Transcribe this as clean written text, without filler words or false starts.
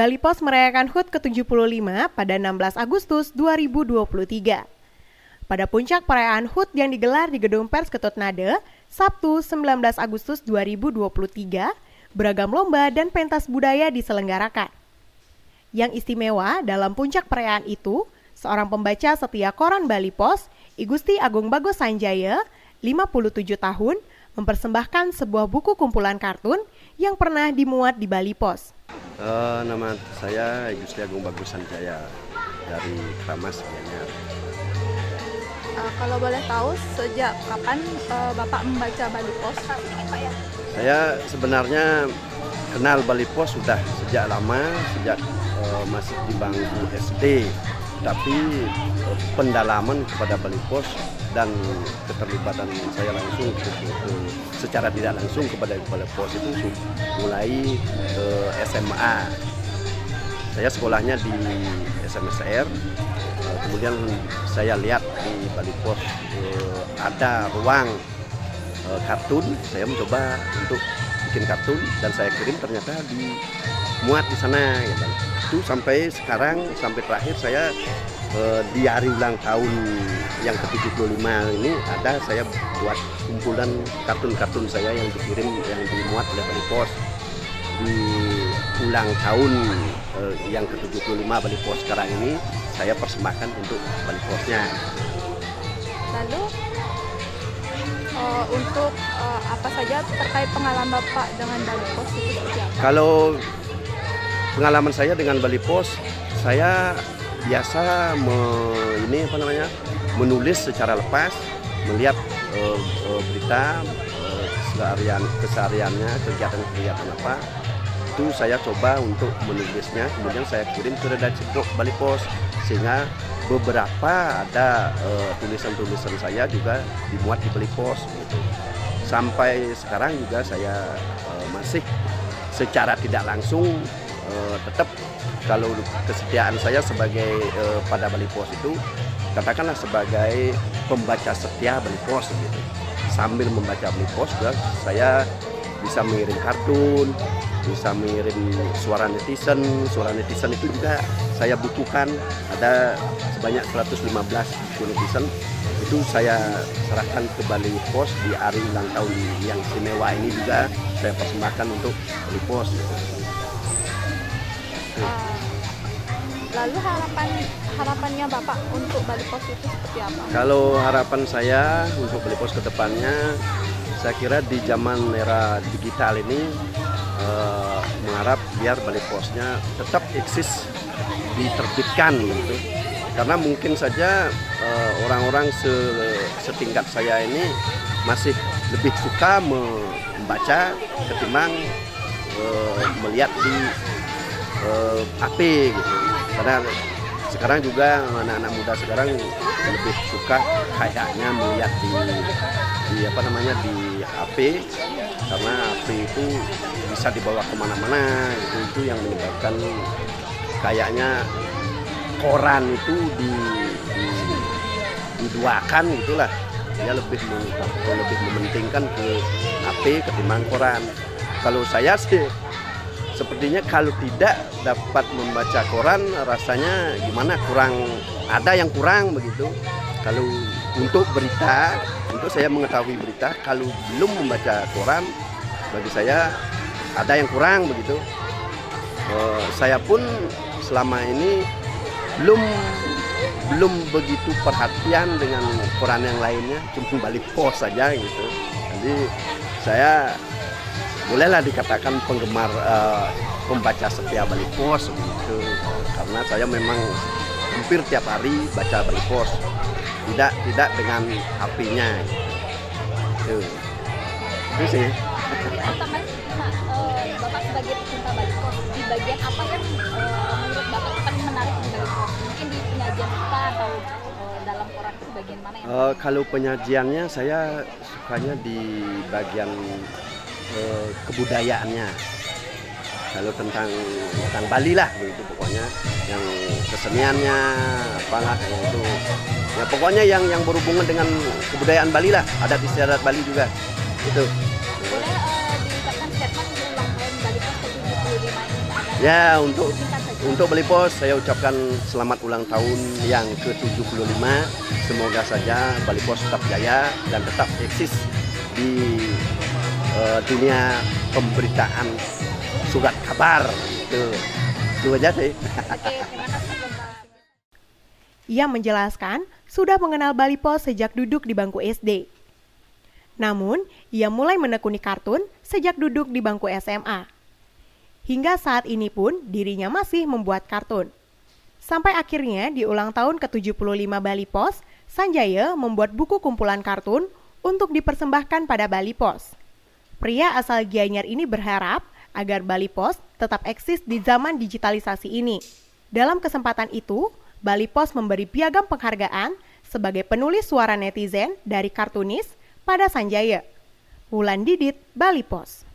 Bali Pos merayakan HUT ke-75 pada 16 Agustus 2023. Pada puncak perayaan HUT yang digelar di Gedung Pers Ketut Nade, Sabtu 19 Agustus 2023, beragam lomba dan pentas budaya diselenggarakan. Yang istimewa dalam puncak perayaan itu, seorang pembaca setia koran Bali Pos, I Gusti Agung Bagos Sanjaya, 57 tahun, mempersembahkan sebuah buku kumpulan kartun yang pernah dimuat di Bali Pos. Nama saya I Gusti Agung Bagos Sanjaya dari Kramas, Gianyar. Kalau boleh tahu, sejak kapan Bapak membaca Bali Pos? Saya sebenarnya kenal Bali Pos sudah sejak lama, sejak masih di bangku SD. Tapi pendalaman kepada Bali Pos dan keterlibatan saya langsung secara tidak langsung kepada Bali Pos itu mulai SMA. Saya sekolahnya di SMSR, kemudian saya lihat di Bali Pos ada ruang kartun. Saya mencoba untuk bikin kartun dan saya kirim, ternyata dimuat di sana gitu. Itu sampai sekarang, sampai terakhir saya di hari ulang tahun yang ke-75 ini ada saya buat kumpulan kartun-kartun saya yang dikirim, yang dimuat oleh Bali Pos di ulang tahun yang ke-75 Bali Pos sekarang ini. Saya persembahkan untuk Bali Posnya. Lalu untuk apa saja terkait pengalaman Bapak dengan Bali Pos itu seperti apa? Kalau pengalaman saya dengan Bali Pos, saya biasa menulis secara lepas, melihat berita kesehariannya, kegiatan apa, itu saya coba untuk menulisnya, kemudian saya kirim ke redaksi Bali Pos, sehingga beberapa ada tulisan-tulisan saya juga dimuat di Bali Pos gitu. Sampai sekarang juga saya masih secara tidak langsung tetap, kalau kesetiaan saya sebagai pada Bali Pos itu katakanlah sebagai pembaca setia Bali Pos gitu. Sambil membaca Bali Pos juga saya bisa mengirim kartun, bisa mengirim suara netizen. Suara netizen itu juga saya bukukan, ada sebanyak 115 buku netizen. Itu saya serahkan ke Bali Pos di hari ulang tahun yang istimewa ini, juga saya persembahkan untuk Bali Pos gitu. Lalu harapannya Bapak untuk Bali Pos itu seperti apa? Kalau harapan saya untuk Bali Pos ke depannya, saya kira di zaman era digital ini mengharap biar Bali Posnya tetap eksis, diterbitkan gitu. Karena mungkin saja orang-orang setingkat saya ini masih lebih suka membaca ketimbang melihat di HP gitu. Karena sekarang juga anak-anak muda sekarang lebih suka kayaknya melihat di HP, karena HP itu bisa dibawa kemana-mana. Itu yang menyebabkan kayaknya koran itu diduakan gitulah. Dia lebih mementingkan ke HP ketimbang koran. Kalau saya sih sepertinya kalau tidak dapat membaca koran, rasanya gimana, ada yang kurang begitu. Kalau untuk berita, untuk saya mengetahui berita, kalau belum membaca koran, bagi saya ada yang kurang begitu. Saya pun selama ini belum begitu perhatian dengan koran yang lainnya, cuma Bali Pos saja gitu. Jadi saya bolehlah dikatakan penggemar pembaca setia Bali Pos gitu, karena saya memang hampir tiap hari baca Bali Pos, tidak dengan HP-nya gitu. Itu sih. Bapak sebagai pecinta Bali Pos, di bagian apa yang menurut Bapak paling menarik di Bali Pos? Mungkin di penyajian kita atau dalam koran itu bagian mana yang kalau penyajiannya saya sukanya di bagian kebudayaannya. Kalau tentang Bali lah begitu, pokoknya yang keseniannya apalah itu. Ya pokoknya yang berhubungan dengan kebudayaan Bali lah, adat istiadat Bali juga. Itu. boleh diucapkan statement ulang tahun Bali Pos ke-75 ini? Ya, Singkat saja. untuk Bali Pos saya ucapkan selamat ulang tahun yang ke-75. Semoga saja Bali Pos tetap jaya dan tetap eksis di dunia pemberitaan surat kabar. Itu aja sih. Oke, terima kasih Bapak. Ia menjelaskan sudah mengenal Bali Pos sejak duduk di bangku SD. Namun, ia mulai menekuni kartun sejak duduk di bangku SMA. Hingga saat ini pun dirinya masih membuat kartun. Sampai akhirnya di ulang tahun ke-75 Bali Pos, Sanjaya membuat buku kumpulan kartun untuk dipersembahkan pada Bali Pos. Pria asal Gianyar ini berharap agar Bali Pos tetap eksis di zaman digitalisasi ini. Dalam kesempatan itu, Bali Pos memberi piagam penghargaan sebagai penulis suara netizen dari kartunis pada Sanjaya. Wulan Didit, Bali Pos.